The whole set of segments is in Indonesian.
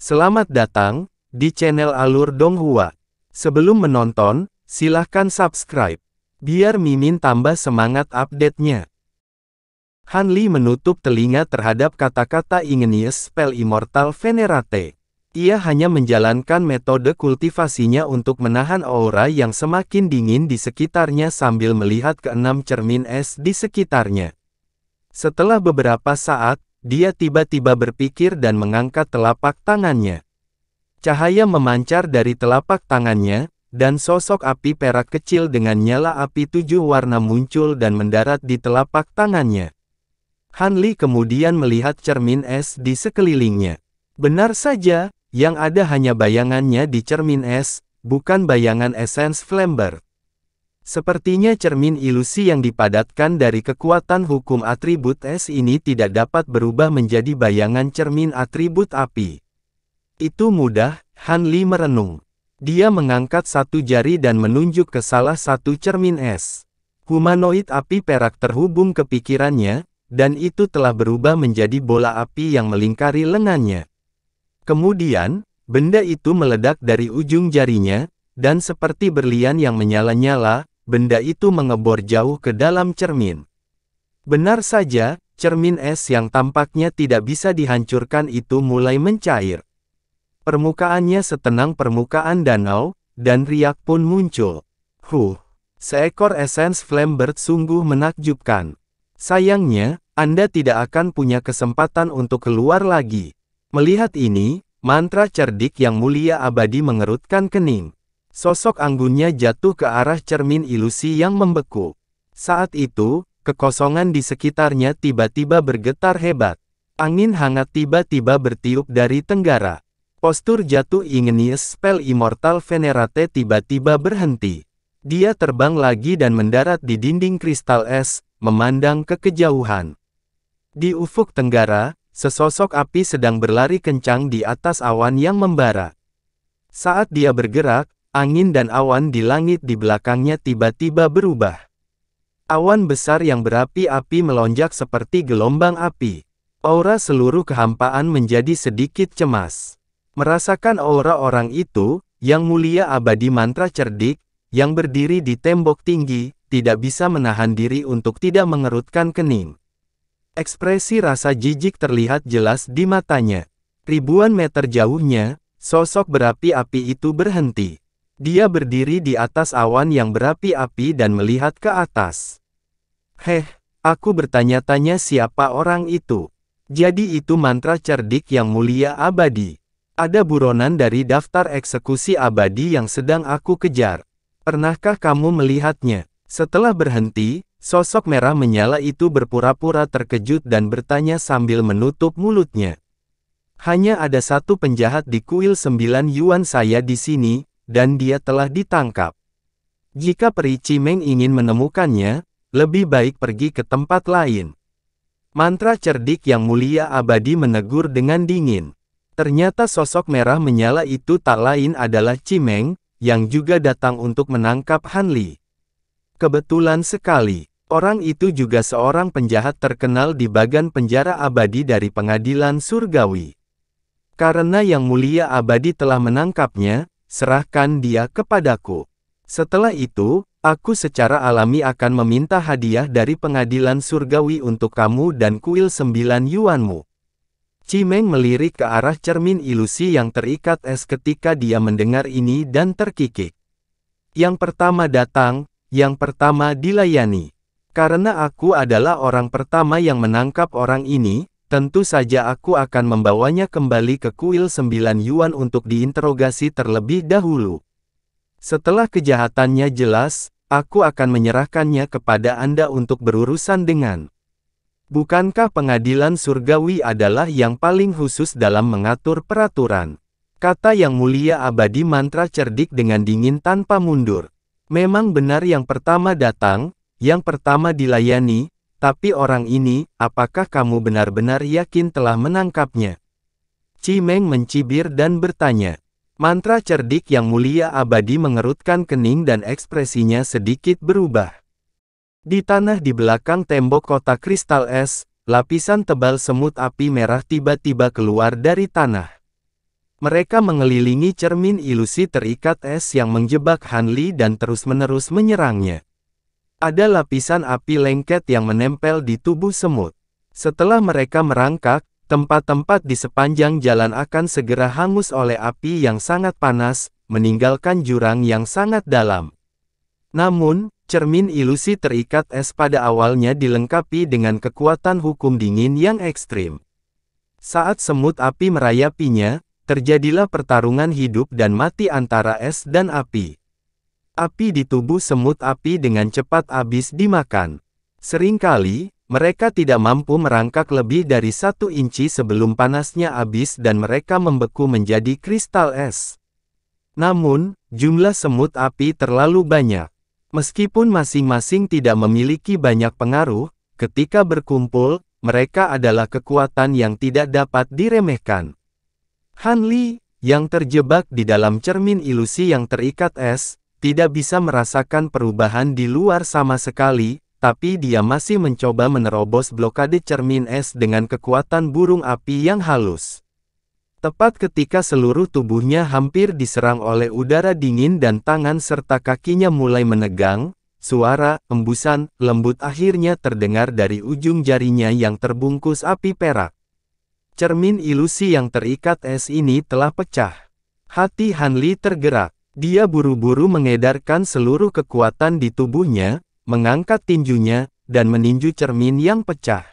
Selamat datang di channel Alur Donghua. Sebelum menonton, silahkan subscribe, biar Mimin tambah semangat update-nya. Han Li menutup telinga terhadap kata-kata Igneous Spell Immortal Venerate. Ia hanya menjalankan metode kultivasinya untuk menahan aura yang semakin dingin di sekitarnya sambil melihat keenam cermin es di sekitarnya. Setelah beberapa saat, dia tiba-tiba berpikir dan mengangkat telapak tangannya. Cahaya memancar dari telapak tangannya, dan sosok api perak kecil dengan nyala api 7 warna muncul dan mendarat di telapak tangannya. Han Li kemudian melihat cermin es di sekelilingnya. Benar saja, yang ada hanya bayangannya di cermin es, bukan bayangan Essence Flamber. Sepertinya cermin ilusi yang dipadatkan dari kekuatan hukum atribut es ini tidak dapat berubah menjadi bayangan cermin atribut api. Itu mudah, Han Li merenung. Dia mengangkat satu jari dan menunjuk ke salah satu cermin es. Humanoid api perak terhubung ke pikirannya, dan itu telah berubah menjadi bola api yang melingkari lengannya. Kemudian, benda itu meledak dari ujung jarinya, dan seperti berlian yang menyala-nyala, benda itu mengebor jauh ke dalam cermin. Benar saja, cermin es yang tampaknya tidak bisa dihancurkan itu mulai mencair. Permukaannya setenang permukaan danau, dan riak pun muncul. Seekor Essence Flamebird sungguh menakjubkan. Sayangnya, Anda tidak akan punya kesempatan untuk keluar lagi. Melihat ini, mantra cerdik yang mulia abadi mengerutkan kening. Sosok anggunnya jatuh ke arah cermin ilusi yang membeku. Saat itu, kekosongan di sekitarnya tiba-tiba bergetar hebat. Angin hangat tiba-tiba bertiup dari tenggara. Postur jatuh Igneous Spell Immortal Venerate tiba-tiba berhenti. Dia terbang lagi dan mendarat di dinding kristal es, memandang ke kejauhan. Di ufuk tenggara, sesosok api sedang berlari kencang di atas awan yang membara. Saat dia bergerak, angin dan awan di langit di belakangnya tiba-tiba berubah. Awan besar yang berapi-api melonjak seperti gelombang api. Aura seluruh kehampaan menjadi sedikit cemas. Merasakan aura orang itu, yang mulia abadi mantra cerdik, yang berdiri di tembok tinggi, tidak bisa menahan diri untuk tidak mengerutkan kening. Ekspresi rasa jijik terlihat jelas di matanya. Ribuan meter jauhnya, sosok berapi-api itu berhenti. Dia berdiri di atas awan yang berapi-api dan melihat ke atas. Aku bertanya-tanya siapa orang itu. Jadi itu mantra cerdik yang mulia abadi. Ada buronan dari daftar eksekusi abadi yang sedang aku kejar. Pernahkah kamu melihatnya? Setelah berhenti, sosok merah menyala itu berpura-pura terkejut dan bertanya sambil menutup mulutnya. Hanya ada satu penjahat di kuil 9 Yuan saya di sini, dan dia telah ditangkap. Jika Peri Cimeng ingin menemukannya, lebih baik pergi ke tempat lain. Mantra cerdik yang mulia abadi menegur dengan dingin. Ternyata sosok merah menyala itu tak lain adalah Cimeng, yang juga datang untuk menangkap Han Li. Kebetulan sekali, orang itu juga seorang penjahat terkenal di bagan penjara abadi dari pengadilan surgawi. Karena yang mulia abadi telah menangkapnya, serahkan dia kepadaku. Setelah itu, aku secara alami akan meminta hadiah dari pengadilan surgawi untuk kamu dan kuil 9 Yuanmu. Cimeng melirik ke arah cermin ilusi yang terikat es ketika dia mendengar ini dan terkikik. Yang pertama datang, yang pertama dilayani. Karena aku adalah orang pertama yang menangkap orang ini, tentu saja aku akan membawanya kembali ke kuil 9 Yuan untuk diinterogasi terlebih dahulu. Setelah kejahatannya jelas, aku akan menyerahkannya kepada Anda untuk berurusan dengan. Bukankah pengadilan surgawi adalah yang paling khusus dalam mengatur peraturan? Kata yang mulia abadi mantra cerdik dengan dingin tanpa mundur. Memang benar yang pertama datang, yang pertama dilayani, tapi orang ini, apakah kamu benar-benar yakin telah menangkapnya? Cimeng mencibir dan bertanya. Mantra cerdik yang mulia abadi mengerutkan kening dan ekspresinya sedikit berubah. Di tanah di belakang tembok kota kristal es, lapisan tebal semut api merah tiba-tiba keluar dari tanah. Mereka mengelilingi cermin ilusi terikat es yang menjebak Han Li dan terus-menerus menyerangnya. Ada lapisan api lengket yang menempel di tubuh semut. Setelah mereka merangkak, tempat-tempat di sepanjang jalan akan segera hangus oleh api yang sangat panas, meninggalkan jurang yang sangat dalam. Namun, cermin ilusi terikat es pada awalnya dilengkapi dengan kekuatan hukum dingin yang ekstrim. Saat semut api merayapinya, terjadilah pertarungan hidup dan mati antara es dan api. Api di tubuh semut api dengan cepat habis dimakan. Seringkali, mereka tidak mampu merangkak lebih dari 1 inci sebelum panasnya habis dan mereka membeku menjadi kristal es. Namun, jumlah semut api terlalu banyak. Meskipun masing-masing tidak memiliki banyak pengaruh, ketika berkumpul, mereka adalah kekuatan yang tidak dapat diremehkan. Han Li, yang terjebak di dalam cermin ilusi yang terikat es, tidak bisa merasakan perubahan di luar sama sekali, tapi dia masih mencoba menerobos blokade cermin es dengan kekuatan burung api yang halus. Tepat ketika seluruh tubuhnya hampir diserang oleh udara dingin dan tangan serta kakinya mulai menegang, suara embusan lembut akhirnya terdengar dari ujung jarinya yang terbungkus api perak. Cermin ilusi yang terikat es ini telah pecah. Hati Han Li tergerak. Dia buru-buru mengedarkan seluruh kekuatan di tubuhnya, mengangkat tinjunya, dan meninju cermin yang pecah.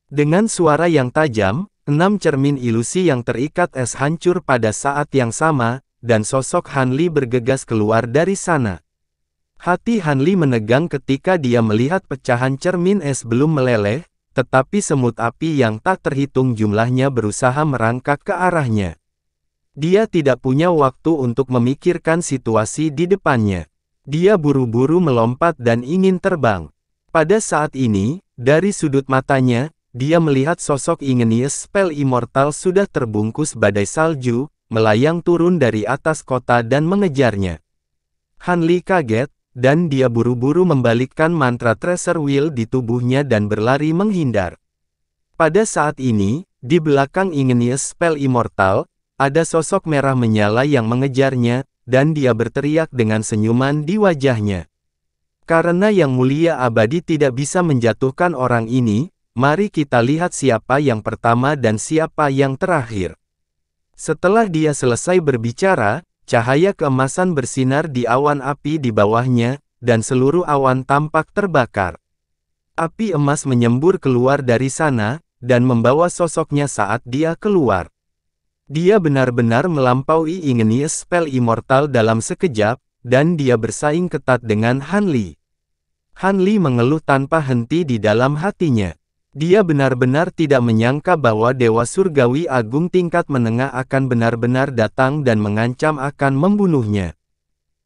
Dengan suara yang tajam, 6 cermin ilusi yang terikat es hancur pada saat yang sama, dan sosok Han Li bergegas keluar dari sana. Hati Han Li menegang ketika dia melihat pecahan cermin es belum meleleh, tetapi semut api yang tak terhitung jumlahnya berusaha merangkak ke arahnya. Dia tidak punya waktu untuk memikirkan situasi di depannya. Dia buru-buru melompat dan ingin terbang. Pada saat ini, dari sudut matanya, dia melihat sosok Igneous Spell Immortal sudah terbungkus badai salju, melayang turun dari atas kota dan mengejarnya. Han Li kaget, dan dia buru-buru membalikkan mantra Treasure Wheel di tubuhnya dan berlari menghindar. Pada saat ini, di belakang Igneous Spell Immortal, ada sosok merah menyala yang mengejarnya, dan dia berteriak dengan senyuman di wajahnya. Karena Yang Mulia Abadi tidak bisa menjatuhkan orang ini, mari kita lihat siapa yang pertama dan siapa yang terakhir. Setelah dia selesai berbicara, cahaya keemasan bersinar di awan api di bawahnya, dan seluruh awan tampak terbakar. Api emas menyembur keluar dari sana, dan membawa sosoknya saat dia keluar. Dia benar-benar melampaui Igneous Spell Immortal dalam sekejap, dan dia bersaing ketat dengan Han Li. Han Li mengeluh tanpa henti di dalam hatinya. Dia benar-benar tidak menyangka bahwa Dewa Surgawi Agung tingkat menengah akan benar-benar datang dan mengancam akan membunuhnya.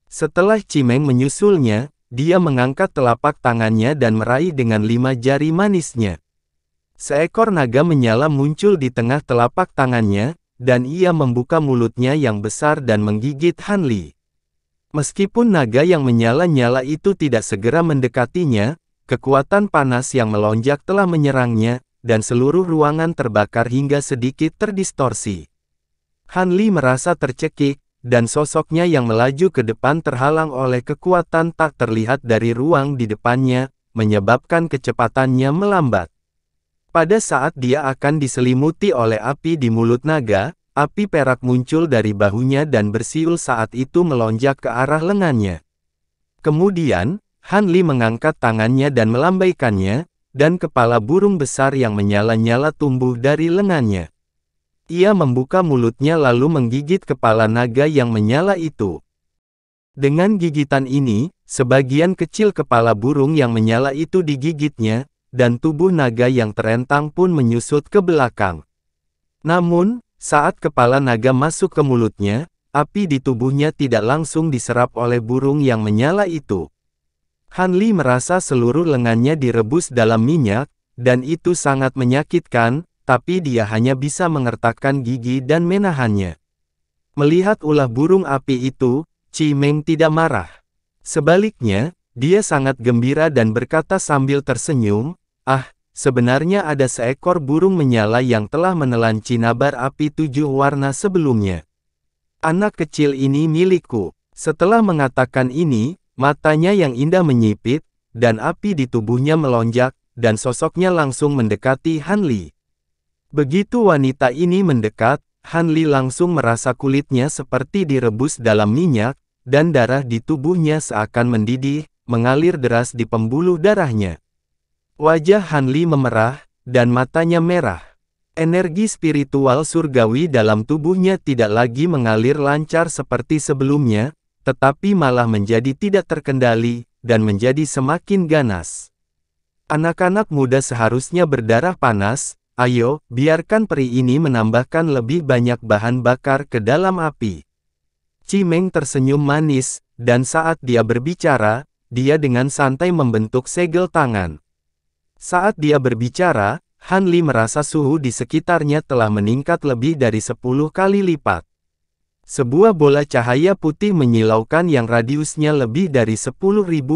Setelah Cimeng menyusulnya, dia mengangkat telapak tangannya dan meraih dengan 5 jari manisnya. Seekor naga menyala muncul di tengah telapak tangannya, dan ia membuka mulutnya yang besar dan menggigit Han Li. Meskipun naga yang menyala-nyala itu tidak segera mendekatinya, kekuatan panas yang melonjak telah menyerangnya, dan seluruh ruangan terbakar hingga sedikit terdistorsi. Han Li merasa tercekik, dan sosoknya yang melaju ke depan terhalang oleh kekuatan tak terlihat dari ruang di depannya, menyebabkan kecepatannya melambat. Pada saat dia akan diselimuti oleh api di mulut naga, api perak muncul dari bahunya dan bersiul saat itu melonjak ke arah lengannya. Kemudian, Han Li mengangkat tangannya dan melambaikannya, dan kepala burung besar yang menyala-nyala tumbuh dari lengannya. Ia membuka mulutnya lalu menggigit kepala naga yang menyala itu. Dengan gigitan ini, sebagian kecil kepala burung yang menyala itu digigitnya, dan tubuh naga yang terentang pun menyusut ke belakang. Namun, saat kepala naga masuk ke mulutnya, api di tubuhnya tidak langsung diserap oleh burung yang menyala itu. Han Li merasa seluruh lengannya direbus dalam minyak, dan itu sangat menyakitkan, tapi dia hanya bisa mengertakkan gigi dan menahannya. Melihat ulah burung api itu, Cimeng tidak marah. Sebaliknya, dia sangat gembira dan berkata sambil tersenyum, "Ah, sebenarnya ada seekor burung menyala yang telah menelan cinabar api 7 warna sebelumnya. Anak kecil ini milikku. Setelah mengatakan ini, matanya yang indah menyipit, dan api di tubuhnya melonjak, dan sosoknya langsung mendekati Han Li. Begitu wanita ini mendekat, Han Li langsung merasa kulitnya seperti direbus dalam minyak, dan darah di tubuhnya seakan mendidih, mengalir deras di pembuluh darahnya. Wajah Han Li memerah, dan matanya merah. Energi spiritual surgawi dalam tubuhnya tidak lagi mengalir lancar seperti sebelumnya, tetapi malah menjadi tidak terkendali, dan menjadi semakin ganas. Anak-anak muda seharusnya berdarah panas, ayo, biarkan peri ini menambahkan lebih banyak bahan bakar ke dalam api. Cimeng tersenyum manis, dan saat dia berbicara, dia dengan santai membentuk segel tangan. Saat dia berbicara, Han Li merasa suhu di sekitarnya telah meningkat lebih dari 10 kali lipat. Sebuah bola cahaya putih menyilaukan yang radiusnya lebih dari 10.000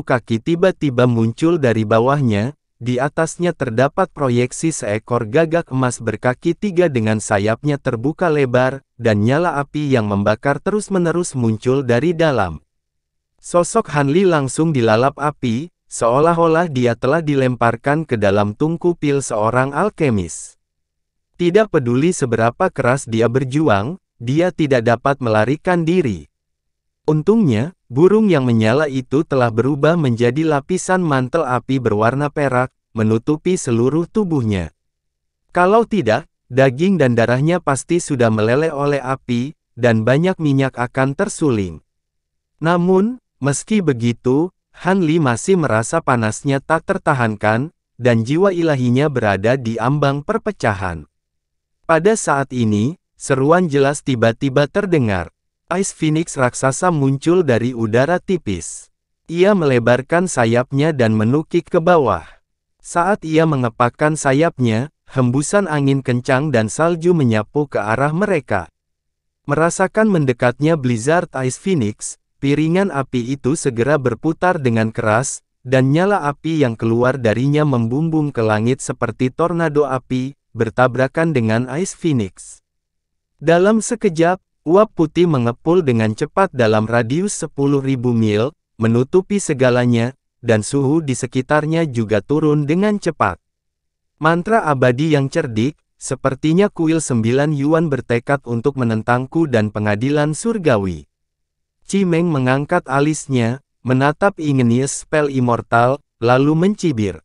kaki tiba-tiba muncul dari bawahnya, di atasnya terdapat proyeksi seekor gagak emas berkaki 3 dengan sayapnya terbuka lebar, dan nyala api yang membakar terus-menerus muncul dari dalam. Sosok Han Li langsung dilalap api, seolah-olah dia telah dilemparkan ke dalam tungku pil seorang alkemis. Tidak peduli seberapa keras dia berjuang, dia tidak dapat melarikan diri. Untungnya, burung yang menyala itu telah berubah menjadi lapisan mantel api berwarna perak, menutupi seluruh tubuhnya. Kalau tidak, daging dan darahnya pasti sudah meleleh oleh api, dan banyak minyak akan tersuling. Namun, meski begitu, Han Li masih merasa panasnya tak tertahankan, dan jiwa ilahinya berada di ambang perpecahan. Pada saat ini, seruan jelas tiba-tiba terdengar. Ice Phoenix raksasa muncul dari udara tipis. Ia melebarkan sayapnya dan menukik ke bawah. Saat ia mengepakkan sayapnya, hembusan angin kencang dan salju menyapu ke arah mereka. Merasakan mendekatnya Blizzard Ice Phoenix, piringan api itu segera berputar dengan keras, dan nyala api yang keluar darinya membumbung ke langit seperti tornado api, bertabrakan dengan Ice Phoenix. Dalam sekejap, uap putih mengepul dengan cepat dalam radius 10.000 mil, menutupi segalanya, dan suhu di sekitarnya juga turun dengan cepat. Mantra abadi yang cerdik, sepertinya kuil 9 Yuan bertekad untuk menentangku dan pengadilan surgawi. Cimeng mengangkat alisnya, menatap Igneous Spell Immortal, lalu mencibir.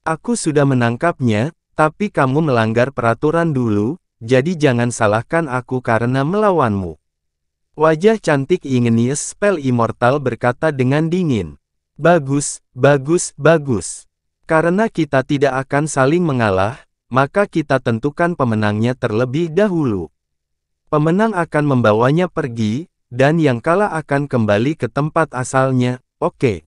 Aku sudah menangkapnya, tapi kamu melanggar peraturan dulu, jadi jangan salahkan aku karena melawanmu. Wajah cantik Igneous Spell Immortal berkata dengan dingin. Bagus, bagus, bagus. Karena kita tidak akan saling mengalah, maka kita tentukan pemenangnya terlebih dahulu. Pemenang akan membawanya pergi, dan yang kalah akan kembali ke tempat asalnya, oke.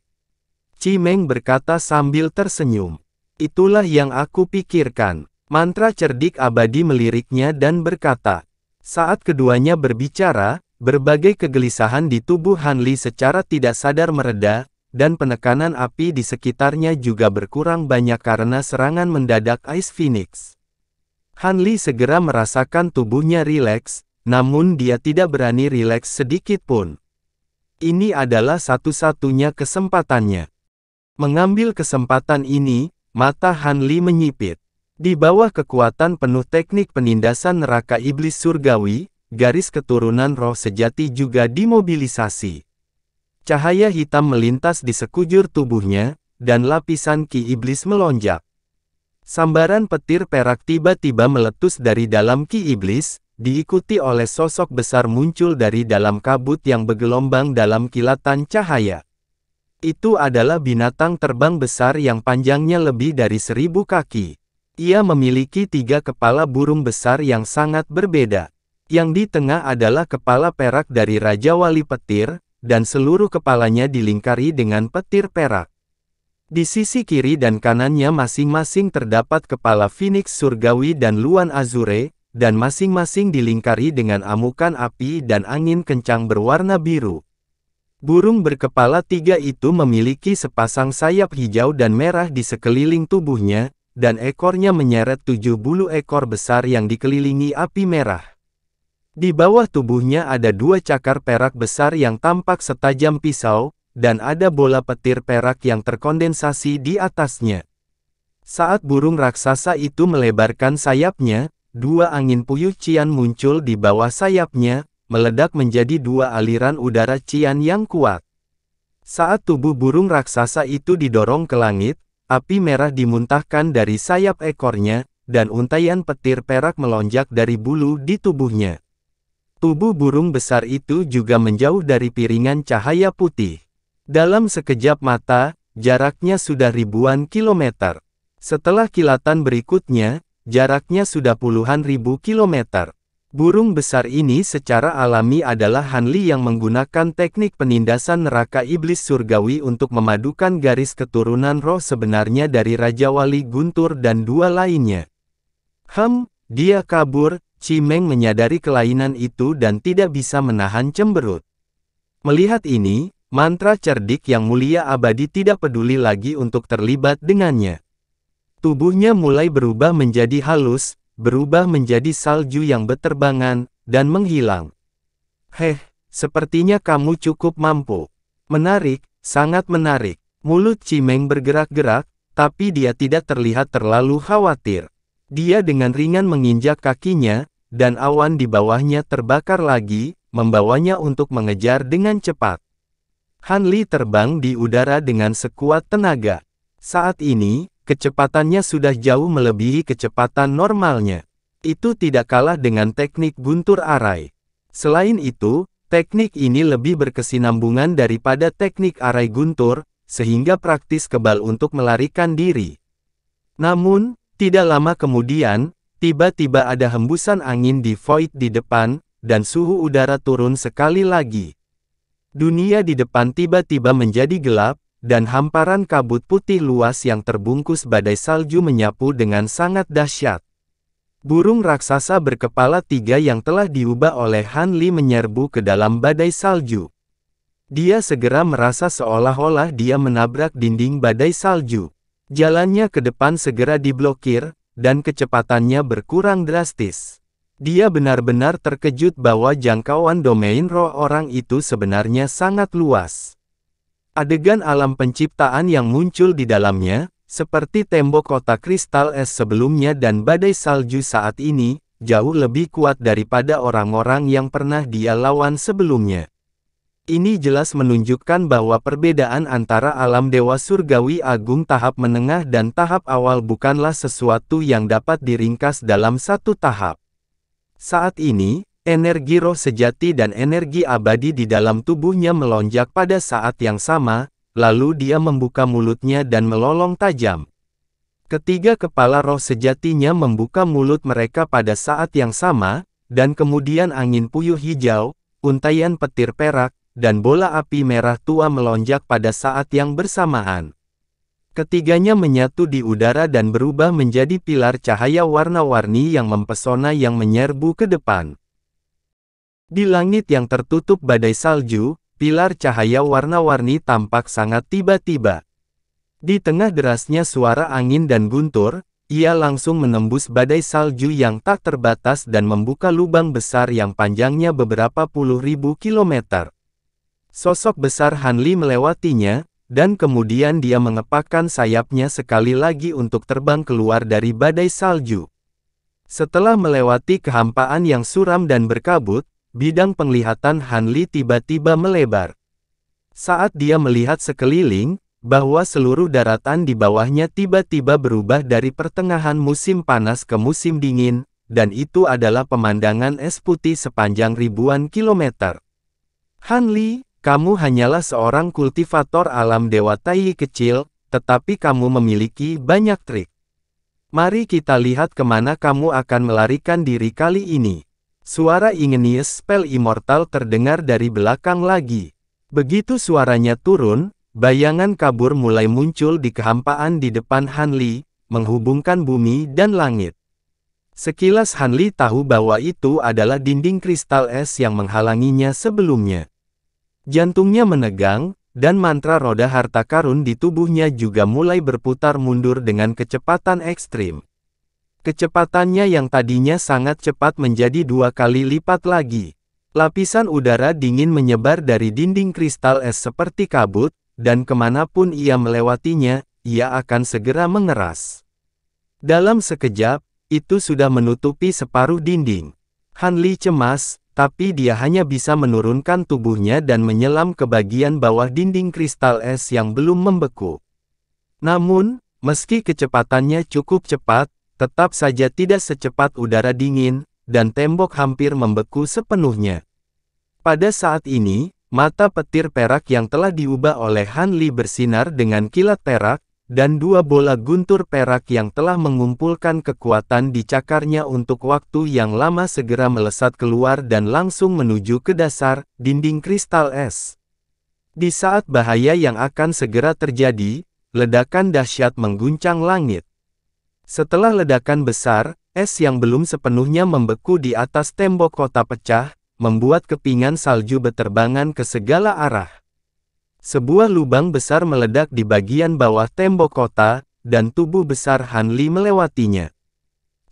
Cimeng berkata sambil tersenyum. Itulah yang aku pikirkan. Mantra cerdik abadi meliriknya dan berkata. Saat keduanya berbicara, berbagai kegelisahan di tubuh Han Li secara tidak sadar mereda, dan penekanan api di sekitarnya juga berkurang banyak karena serangan mendadak Ice Phoenix. Han Li segera merasakan tubuhnya rileks, namun dia tidak berani rileks sedikit pun. Ini adalah satu-satunya kesempatannya. Mengambil kesempatan ini, mata Han Li menyipit. Di bawah kekuatan penuh teknik penindasan neraka iblis surgawi, garis keturunan roh sejati juga dimobilisasi. Cahaya hitam melintas di sekujur tubuhnya, dan lapisan ki iblis melonjak. Sambaran petir perak tiba-tiba meletus dari dalam ki iblis, diikuti oleh sosok besar muncul dari dalam kabut yang bergelombang dalam kilatan cahaya. Itu adalah binatang terbang besar yang panjangnya lebih dari 1000 kaki. Ia memiliki 3 kepala burung besar yang sangat berbeda. Yang di tengah adalah kepala perak dari Raja Wali Petir, dan seluruh kepalanya dilingkari dengan petir perak. Di sisi kiri dan kanannya masing-masing terdapat kepala Phoenix surgawi dan Luan Azure, dan masing-masing dilingkari dengan amukan api dan angin kencang berwarna biru. Burung berkepala 3 itu memiliki sepasang sayap hijau dan merah di sekeliling tubuhnya, dan ekornya menyeret 7 bulu ekor besar yang dikelilingi api merah. Di bawah tubuhnya ada 2 cakar perak besar yang tampak setajam pisau, dan ada bola petir perak yang terkondensasi di atasnya. Saat burung raksasa itu melebarkan sayapnya, 2 angin puyuh cian muncul di bawah sayapnya, meledak menjadi 2 aliran udara cian yang kuat. Saat tubuh burung raksasa itu didorong ke langit, api merah dimuntahkan dari sayap ekornya, dan untaian petir perak melonjak dari bulu di tubuhnya. Tubuh burung besar itu juga menjauh dari piringan cahaya putih. Dalam sekejap mata, jaraknya sudah ribuan kilometer. Setelah kilatan berikutnya, jaraknya sudah puluhan ribu kilometer. Burung besar ini secara alami adalah Han Li yang menggunakan teknik penindasan neraka iblis surgawi untuk memadukan garis keturunan roh sebenarnya dari Raja Wali Guntur dan 2 lainnya. Dia kabur. Chi Meng menyadari kelainan itu dan tidak bisa menahan cemberut. Melihat ini, mantra cerdik yang mulia abadi tidak peduli lagi untuk terlibat dengannya. Tubuhnya mulai berubah menjadi halus, berubah menjadi salju yang beterbangan, dan menghilang. Sepertinya kamu cukup mampu. Menarik, sangat menarik. Mulut Chi Meng bergerak-gerak, tapi dia tidak terlihat terlalu khawatir. Dia dengan ringan menginjak kakinya, dan awan di bawahnya terbakar lagi, membawanya untuk mengejar dengan cepat. Han Li terbang di udara dengan sekuat tenaga. Saat ini, kecepatannya sudah jauh melebihi kecepatan normalnya. Itu tidak kalah dengan teknik guntur arai. Selain itu, teknik ini lebih berkesinambungan daripada teknik arai guntur, sehingga praktis kebal untuk melarikan diri. Namun, tidak lama kemudian, tiba-tiba ada hembusan angin di void di depan, dan suhu udara turun sekali lagi. Dunia di depan tiba-tiba menjadi gelap, dan hamparan kabut putih luas yang terbungkus badai salju menyapu dengan sangat dahsyat. Burung raksasa berkepala 3 yang telah diubah oleh Han Li menyerbu ke dalam badai salju. Dia segera merasa seolah-olah dia menabrak dinding badai salju. Jalannya ke depan segera diblokir, dan kecepatannya berkurang drastis. Dia benar-benar terkejut bahwa jangkauan domain roh orang itu sebenarnya sangat luas. Adegan alam penciptaan yang muncul di dalamnya, seperti tembok kota kristal es sebelumnya dan badai salju saat ini, jauh lebih kuat daripada orang-orang yang pernah dia lawan sebelumnya. Ini jelas menunjukkan bahwa perbedaan antara alam dewa surgawi agung tahap menengah dan tahap awal bukanlah sesuatu yang dapat diringkas dalam satu tahap. Saat ini, energi roh sejati dan energi abadi di dalam tubuhnya melonjak pada saat yang sama, lalu dia membuka mulutnya dan melolong tajam. Ketiga kepala roh sejatinya membuka mulut mereka pada saat yang sama, dan kemudian angin puyuh hijau, untaian petir perak, dan bola api merah tua melonjak pada saat yang bersamaan. Ketiganya menyatu di udara dan berubah menjadi pilar cahaya warna-warni yang mempesona yang menyerbu ke depan. Di langit yang tertutup badai salju, pilar cahaya warna-warni tampak sangat tiba-tiba. Di tengah derasnya suara angin dan guntur, ia langsung menembus badai salju yang tak terbatas dan membuka lubang besar yang panjangnya beberapa puluh ribu kilometer. Sosok besar Han Li melewatinya, dan kemudian dia mengepakkan sayapnya sekali lagi untuk terbang keluar dari badai salju. Setelah melewati kehampaan yang suram dan berkabut, bidang penglihatan Han Li tiba-tiba melebar. Saat dia melihat sekeliling, bahwa seluruh daratan di bawahnya tiba-tiba berubah dari pertengahan musim panas ke musim dingin, dan itu adalah pemandangan es putih sepanjang ribuan kilometer. Han Li, kamu hanyalah seorang kultivator alam dewa Tai kecil, tetapi kamu memiliki banyak trik. Mari kita lihat kemana kamu akan melarikan diri kali ini. Suara Igneous Spell Immortal terdengar dari belakang lagi. Begitu suaranya turun, bayangan kabur mulai muncul di kehampaan di depan Han Li, menghubungkan bumi dan langit. Sekilas Han Li tahu bahwa itu adalah dinding kristal es yang menghalanginya sebelumnya. Jantungnya menegang, dan mantra roda harta karun di tubuhnya juga mulai berputar mundur dengan kecepatan ekstrim. Kecepatannya yang tadinya sangat cepat menjadi 2 kali lipat lagi. Lapisan udara dingin menyebar dari dinding kristal es seperti kabut, dan kemanapun ia melewatinya, ia akan segera mengeras. Dalam sekejap, itu sudah menutupi separuh dinding. Han Li cemas, tapi dia hanya bisa menurunkan tubuhnya dan menyelam ke bagian bawah dinding kristal es yang belum membeku. Namun, meski kecepatannya cukup cepat, tetap saja tidak secepat udara dingin, dan tembok hampir membeku sepenuhnya. Pada saat ini, mata petir perak yang telah diubah oleh Han Li bersinar dengan kilat perak, dan 2 bola guntur perak yang telah mengumpulkan kekuatan di cakarnya untuk waktu yang lama segera melesat keluar dan langsung menuju ke dasar dinding kristal es. Di saat bahaya yang akan segera terjadi, ledakan dahsyat mengguncang langit. Setelah ledakan besar, es yang belum sepenuhnya membeku di atas tembok kota pecah, membuat kepingan salju berterbangan ke segala arah. Sebuah lubang besar meledak di bagian bawah tembok kota, dan tubuh besar Han Li melewatinya.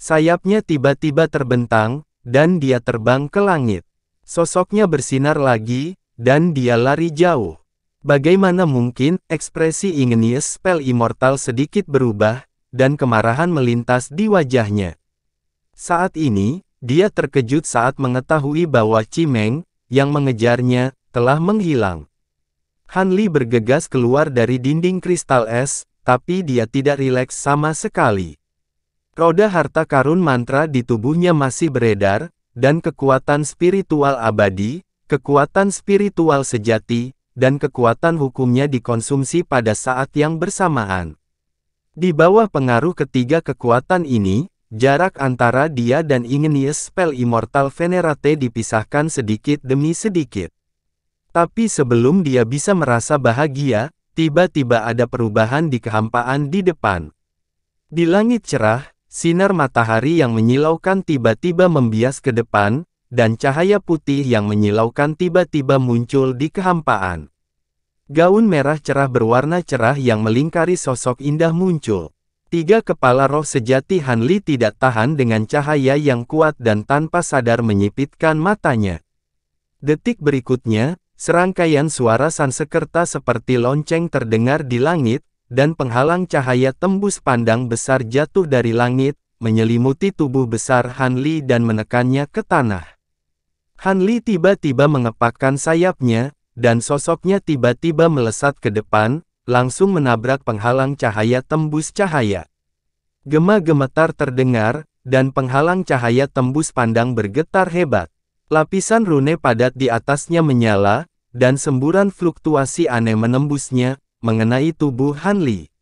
Sayapnya tiba-tiba terbentang, dan dia terbang ke langit. Sosoknya bersinar lagi, dan dia lari jauh. Bagaimana mungkin, ekspresi Igneous Spell Immortal sedikit berubah, dan kemarahan melintas di wajahnya. Saat ini, dia terkejut saat mengetahui bahwa Chimeng, yang mengejarnya, telah menghilang. Han Li bergegas keluar dari dinding kristal es, tapi dia tidak rileks sama sekali. Roda harta karun mantra di tubuhnya masih beredar, dan kekuatan spiritual abadi, kekuatan spiritual sejati, dan kekuatan hukumnya dikonsumsi pada saat yang bersamaan. Di bawah pengaruh ketiga kekuatan ini, jarak antara dia dan Igneous Spell Immortal Venerate dipisahkan sedikit demi sedikit. Tapi sebelum dia bisa merasa bahagia, tiba-tiba ada perubahan di kehampaan di depan. Di langit cerah, sinar matahari yang menyilaukan tiba-tiba membias ke depan, dan cahaya putih yang menyilaukan tiba-tiba muncul di kehampaan. Gaun merah cerah berwarna cerah yang melingkari sosok indah muncul. 3 kepala roh sejati Han Li tidak tahan dengan cahaya yang kuat dan tanpa sadar menyipitkan matanya. Detik berikutnya, serangkaian suara Sansekerta seperti lonceng terdengar di langit, dan penghalang cahaya tembus pandang besar jatuh dari langit, menyelimuti tubuh besar Han Li dan menekannya ke tanah. Han Li tiba-tiba mengepakkan sayapnya, dan sosoknya tiba-tiba melesat ke depan, langsung menabrak penghalang cahaya tembus cahaya. Gema-gemetar terdengar, dan penghalang cahaya tembus pandang bergetar hebat. Lapisan rune padat di atasnya menyala, dan semburan fluktuasi aneh menembusnya, mengenai tubuh Han Li.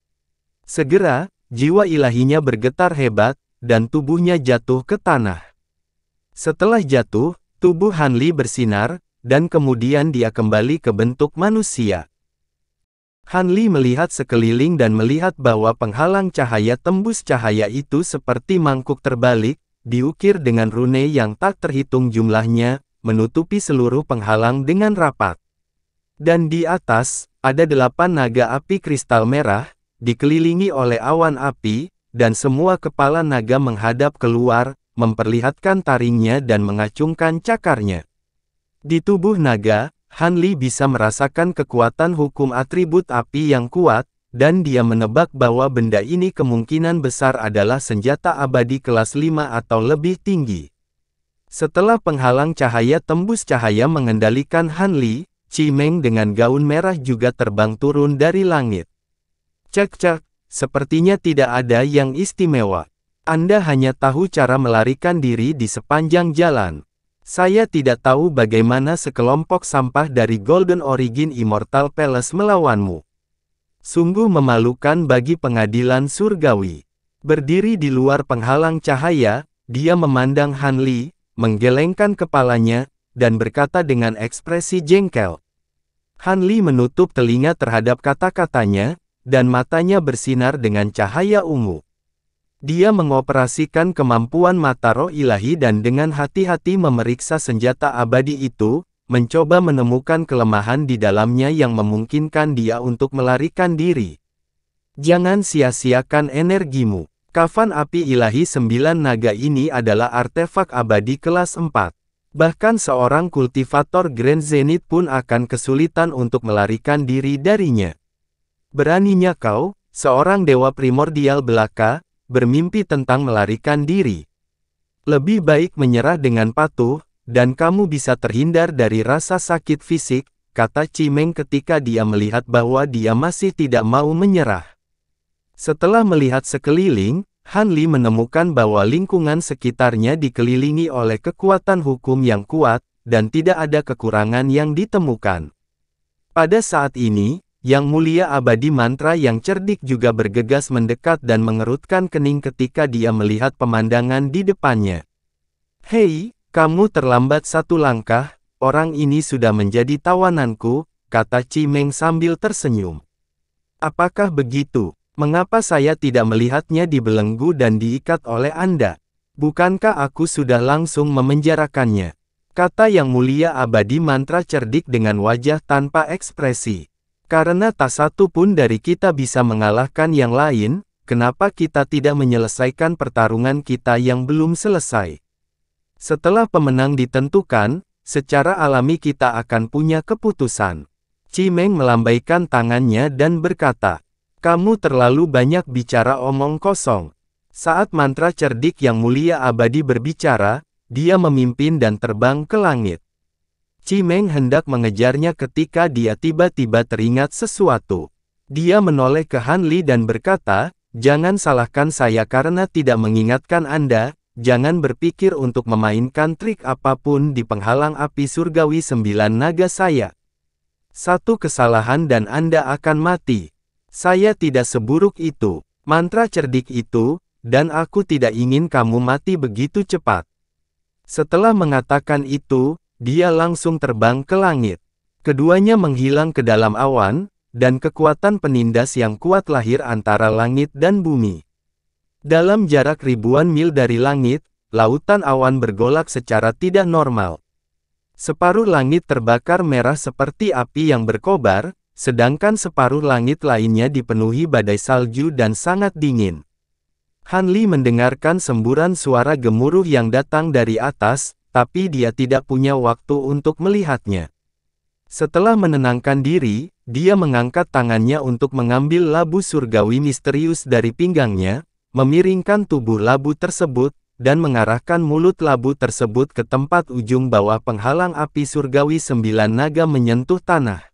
Segera, jiwa ilahinya bergetar hebat, dan tubuhnya jatuh ke tanah. Setelah jatuh, tubuh Han Li bersinar, dan kemudian dia kembali ke bentuk manusia. Han Li melihat sekeliling dan melihat bahwa penghalang cahaya tembus cahaya itu seperti mangkuk terbalik, diukir dengan rune yang tak terhitung jumlahnya, menutupi seluruh penghalang dengan rapat. Dan di atas, ada 8 naga api kristal merah, dikelilingi oleh awan api, dan semua kepala naga menghadap keluar, memperlihatkan taringnya dan mengacungkan cakarnya. Di tubuh naga, Han Li bisa merasakan kekuatan hukum atribut api yang kuat, dan dia menebak bahwa benda ini kemungkinan besar adalah senjata abadi kelas 5 atau lebih tinggi. Setelah penghalang cahaya tembus cahaya mengendalikan Han Li, Chimeng dengan gaun merah juga terbang turun dari langit. Cek-cek, sepertinya tidak ada yang istimewa. Anda hanya tahu cara melarikan diri di sepanjang jalan. Saya tidak tahu bagaimana sekelompok sampah dari Golden Origin Immortal Palace melawanmu. Sungguh memalukan bagi pengadilan surgawi. Berdiri di luar penghalang cahaya, dia memandang Han Li, menggelengkan kepalanya, dan berkata dengan ekspresi jengkel. Han Li menutup telinga terhadap kata-katanya, dan matanya bersinar dengan cahaya ungu. Dia mengoperasikan kemampuan mata roh ilahi dan dengan hati-hati memeriksa senjata abadi itu, mencoba menemukan kelemahan di dalamnya yang memungkinkan dia untuk melarikan diri. Jangan sia-siakan energimu. Kafan api ilahi 9 naga ini adalah artefak abadi kelas 4. Bahkan seorang kultivator Grand Zenith pun akan kesulitan untuk melarikan diri darinya. Beraninya kau, seorang dewa primordial belaka, bermimpi tentang melarikan diri. Lebih baik menyerah dengan patuh, dan kamu bisa terhindar dari rasa sakit fisik, kata Cimeng ketika dia melihat bahwa dia masih tidak mau menyerah. Setelah melihat sekeliling, Han Li menemukan bahwa lingkungan sekitarnya dikelilingi oleh kekuatan hukum yang kuat, dan tidak ada kekurangan yang ditemukan. Pada saat ini, Yang Mulia Abadi Mantra yang cerdik juga bergegas mendekat dan mengerutkan kening ketika dia melihat pemandangan di depannya. Hei, kamu terlambat satu langkah, orang ini sudah menjadi tawananku, kata Cimeng sambil tersenyum. Apakah begitu? Mengapa saya tidak melihatnya dibelenggu dan diikat oleh Anda? Bukankah aku sudah langsung memenjarakannya? Kata Yang Mulia Abadi Mantra cerdik dengan wajah tanpa ekspresi. Karena tak satu pun dari kita bisa mengalahkan yang lain, kenapa kita tidak menyelesaikan pertarungan kita yang belum selesai? Setelah pemenang ditentukan, secara alami kita akan punya keputusan. Cimeng melambaikan tangannya dan berkata, kamu terlalu banyak bicara omong kosong. Saat mantra cerdik Yang Mulia Abadi berbicara, dia memimpin dan terbang ke langit. Cimeng hendak mengejarnya ketika dia tiba-tiba teringat sesuatu. Dia menoleh ke Han Li dan berkata, jangan salahkan saya karena tidak mengingatkan Anda, jangan berpikir untuk memainkan trik apapun di penghalang api surgawi 9 naga saya. Satu kesalahan dan Anda akan mati. Saya tidak seburuk itu, mantra cerdik itu, dan aku tidak ingin kamu mati begitu cepat. Setelah mengatakan itu, dia langsung terbang ke langit. Keduanya menghilang ke dalam awan, dan kekuatan penindas yang kuat lahir antara langit dan bumi. Dalam jarak ribuan mil dari langit, lautan awan bergolak secara tidak normal. Separuh langit terbakar merah seperti api yang berkobar, sedangkan separuh langit lainnya dipenuhi badai salju dan sangat dingin. Han Li mendengarkan semburan suara gemuruh yang datang dari atas, tapi dia tidak punya waktu untuk melihatnya. Setelah menenangkan diri, dia mengangkat tangannya untuk mengambil labu surgawi misterius dari pinggangnya, memiringkan tubuh labu tersebut, dan mengarahkan mulut labu tersebut ke tempat ujung bawah penghalang api surgawi 9 naga menyentuh tanah.